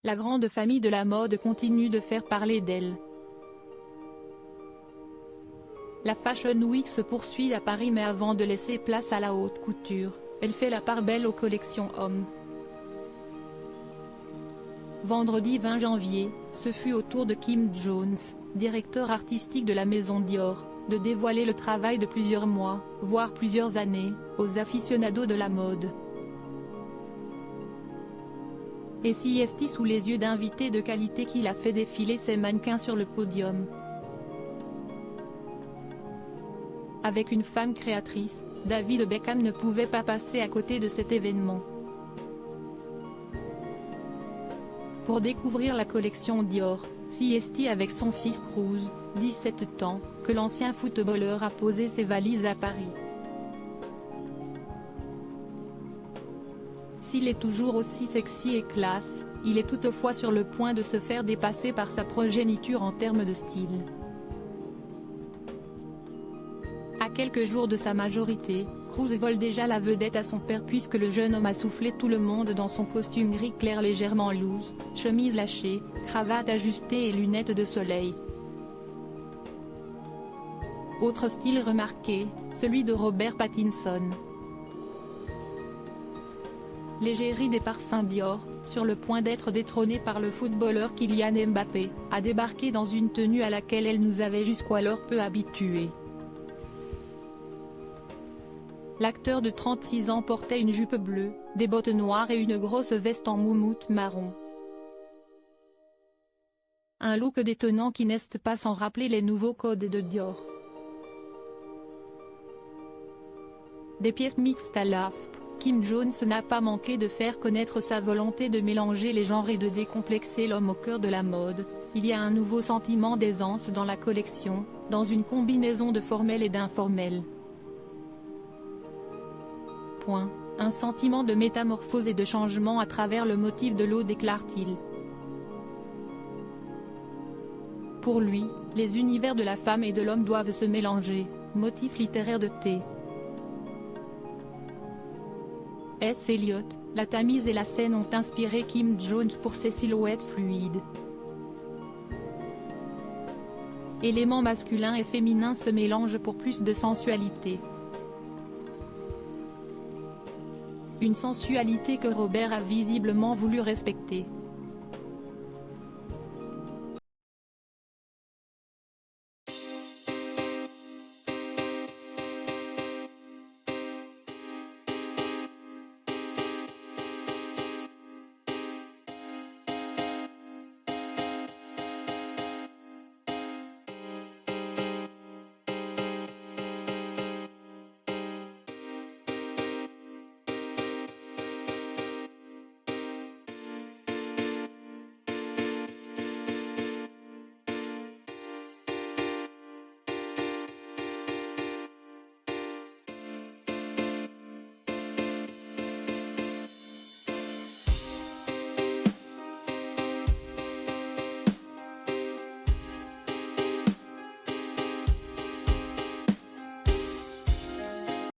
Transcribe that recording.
La grande famille de la mode continue de faire parler d'elle. La Fashion Week se poursuit à Paris, mais avant de laisser place à la haute couture, elle fait la part belle aux collections hommes. Vendredi 20 janvier, ce fut au tour de Kim Jones, directeur artistique de la maison Dior, de dévoiler le travail de plusieurs mois, voire plusieurs années, aux aficionados de la mode. Et c'est sous les yeux d'invités de qualité qu'il a fait défiler ses mannequins sur le podium. Avec une femme créatrice, David Beckham ne pouvait pas passer à côté de cet événement. Pour découvrir la collection Dior, c'est avec son fils Cruz, 17 ans, que l'ancien footballeur a posé ses valises à Paris. S'il est toujours aussi sexy et classe, il est toutefois sur le point de se faire dépasser par sa progéniture en termes de style. À quelques jours de sa majorité, Cruz vole déjà la vedette à son père, puisque le jeune homme a soufflé tout le monde dans son costume gris clair légèrement loose, chemise lâchée, cravate ajustée et lunettes de soleil. Autre style remarqué, celui de Robert Pattinson. L'égérie des parfums Dior, sur le point d'être détrônée par le footballeur Kylian Mbappé, a débarqué dans une tenue à laquelle elle nous avait jusqu'alors peu habitués. L'acteur de 36 ans portait une jupe bleue, des bottes noires et une grosse veste en moumoute marron. Un look détonnant qui n'est pas sans rappeler les nouveaux codes de Dior. Des pièces mixtes à l'AF, Kim Jones n'a pas manqué de faire connaître sa volonté de mélanger les genres et de décomplexer l'homme au cœur de la mode. Il y a un nouveau sentiment d'aisance dans la collection, dans une combinaison de formel et d'informel. Un sentiment de métamorphose et de changement à travers le motif de l'eau, déclare-t-il. Pour lui, les univers de la femme et de l'homme doivent se mélanger, motif littéraire de T. S. Eliot, la Tamise et la Seine ont inspiré Kim Jones pour ses silhouettes fluides. Éléments masculins et féminins se mélangent pour plus de sensualité. Une sensualité que Robert a visiblement voulu respecter.